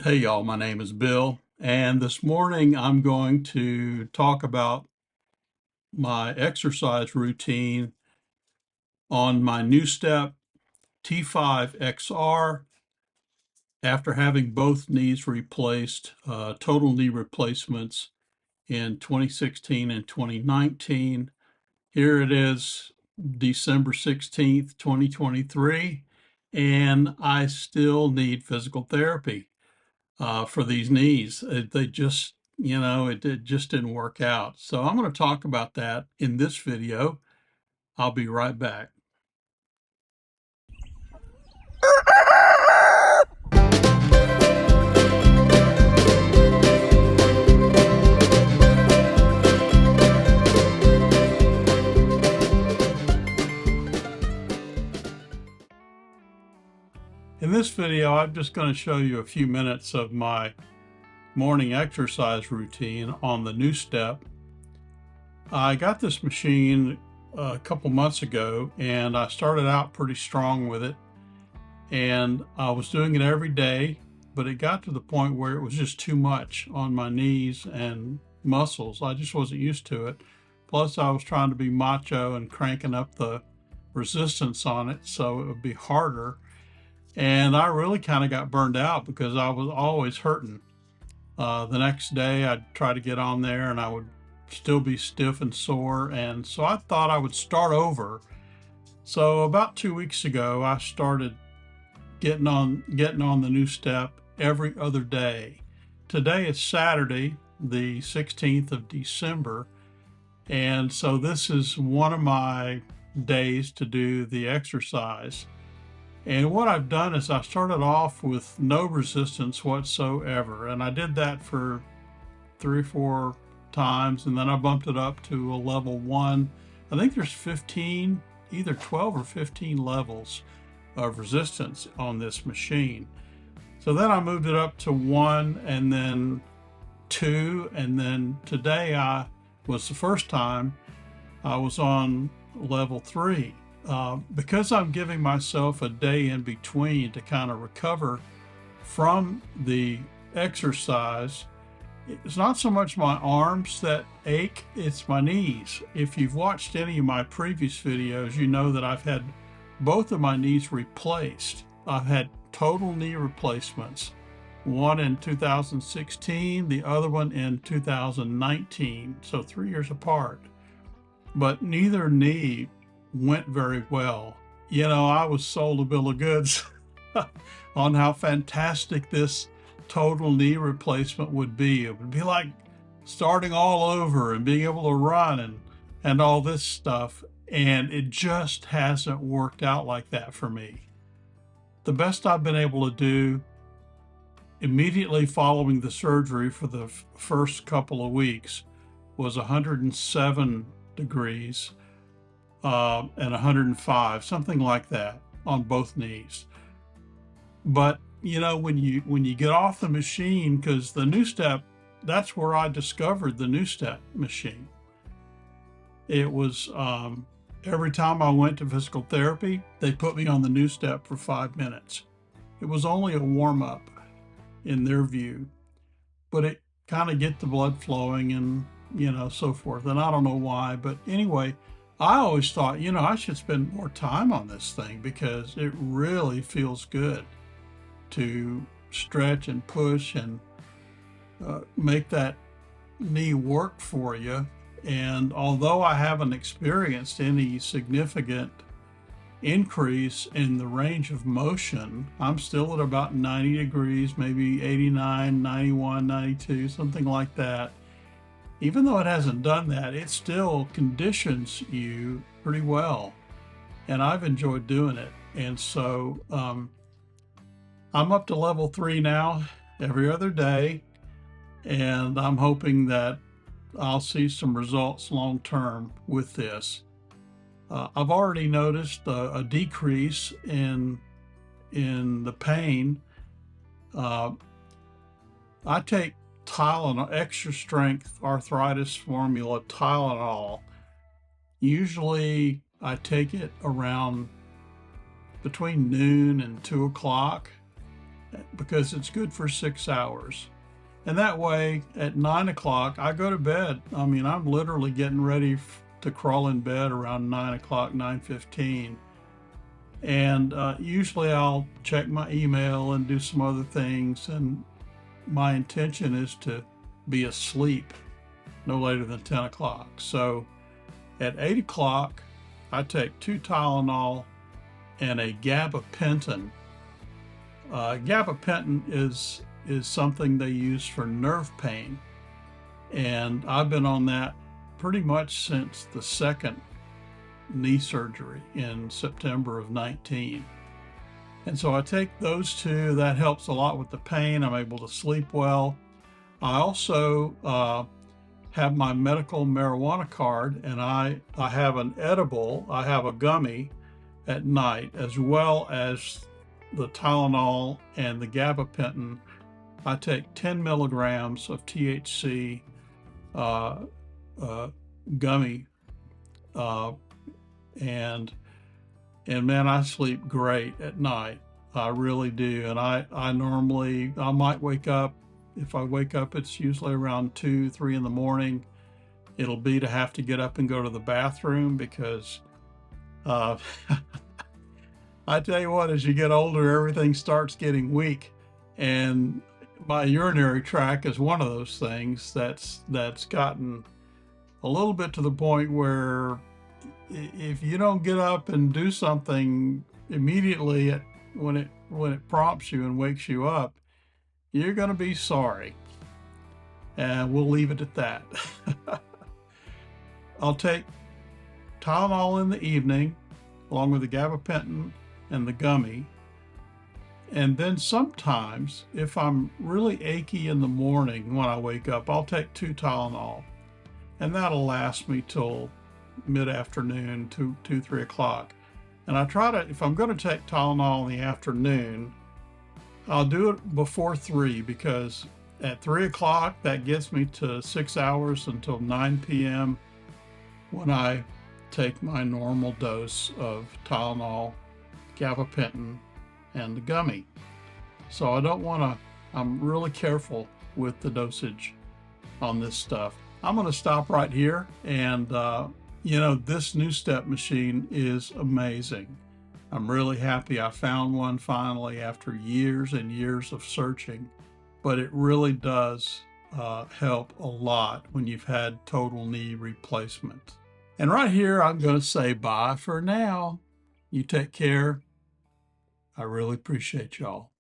Hey y'all, my name is Bill, and this morning I'm going to talk about my exercise routine on my NuStep T5XR after having both knees replaced, total knee replacements in 2016 and 2019. Here it is, December 16th, 2023, and I still need physical therapy for these knees. They just, it just didn't work out. So I'm going to talk about that in this video. I'll be right back. In this video, I'm just going to show you a few minutes of my morning exercise routine on the NuStep. I got this machine a couple months ago, and I started out pretty strong with it, and I was doing it every day, but it got to the point where it was just too much on my knees and muscles. I just wasn't used to it. Plus, I was trying to be macho and cranking up the resistance on it so it would be harder. And I really kind of got burned out because I was always hurting. The next day, I'd try to get on there and I would still be stiff and sore. And so I thought I would start over. So about 2 weeks ago, I started getting on the NuStep every other day. Today is Saturday, the 16th of December, and so this is one of my days to do the exercise. And what I've done is I started off with no resistance whatsoever, and I did that for 3 or 4 times, and then I bumped it up to a level 1. I think there's 15, either 12 or 15 levels of resistance on this machine. So then I moved it up to 1 and then 2, and then today was the first time I was on level 3. Because I'm giving myself a day in between to kind of recover from the exercise, it's not so much my arms that ache, it's my knees. If you've watched any of my previous videos, you know that I've had both of my knees replaced. I've had total knee replacements, one in 2016, the other one in 2019, so 3 years apart. But neither knee went very well. You know, I was sold a bill of goods on how fantastic this total knee replacement would be. It would be like starting all over and being able to run and all this stuff. And it just hasn't worked out like that for me. The best I've been able to do immediately following the surgery for the first couple of weeks was 107 degrees and 105, something like that on both knees. But you know, when you get off the machine, because the NuStep, that's where I discovered the NuStep machine. It was every time I went to physical therapy, they put me on the NuStep for 5 minutes. It was only a warm-up in their view, but it kind of get the blood flowing and, you know, so forth. And I don't know why, but anyway, I always thought, you know, I should spend more time on this thing because it really feels good to stretch and push and make that knee work for you. And although I haven't experienced any significant increase in the range of motion, I'm still at about 90 degrees, maybe 89, 91, 92, something like that. Even though it hasn't done that, it still conditions you pretty well. And I've enjoyed doing it. And so I'm up to level 3 now, every other day, and I'm hoping that I'll see some results long term with this. I've already noticed a decrease in the pain. I take Tylenol, extra strength arthritis formula Tylenol. Usually I take it around between noon and 2 o'clock. because it's good for 6 hours. And that way, at 9 o'clock, I go to bed. I mean, I'm literally getting ready to crawl in bed around 9 o'clock, 9:15. And usually I'll check my email and do some other things. And my intention is to be asleep no later than 10 o'clock. So at 8 o'clock, I take 2 Tylenol and a gabapentin. Gabapentin is something they use for nerve pain. And I've been on that pretty much since the second knee surgery in September of 19. And so I take those two. That helps a lot with the pain. I'm able to sleep well. I also have my medical marijuana card, and I have an edible. I have a gummy at night, as well as the Tylenol and the gabapentin. I take 10 milligrams of THC gummy, and man, I sleep great at night. I really do. And I might wake up. If I wake up, it's usually around 2, 3 in the morning. It'll be to have to get up and go to the bathroom because I tell you what, as you get older, everything starts getting weak. And my urinary tract is one of those things that's gotten a little bit to the point where if you don't get up and do something immediately when it prompts you and wakes you up, you're going to be sorry. And we'll leave it at that. I'll take Tylenol in the evening, along with the gabapentin and the gummy. And then sometimes, if I'm really achy in the morning when I wake up, I'll take 2 Tylenol. And that'll last me till mid-afternoon, 2, 3 o'clock. And I try to, if I'm going to take Tylenol in the afternoon, I'll do it before 3, because at 3 o'clock, that gets me to 6 hours until 9 p.m. when I take my normal dose of Tylenol, gabapentin, and the gummy. So I don't want to, I'm really careful with the dosage on this stuff. I'm going to stop right here. And, this NuStep machine is amazing. I'm really happy I found one finally after years and years of searching. But it really does help a lot when you've had total knee replacement. And right here, I'm going to say bye for now. You take care. I really appreciate y'all.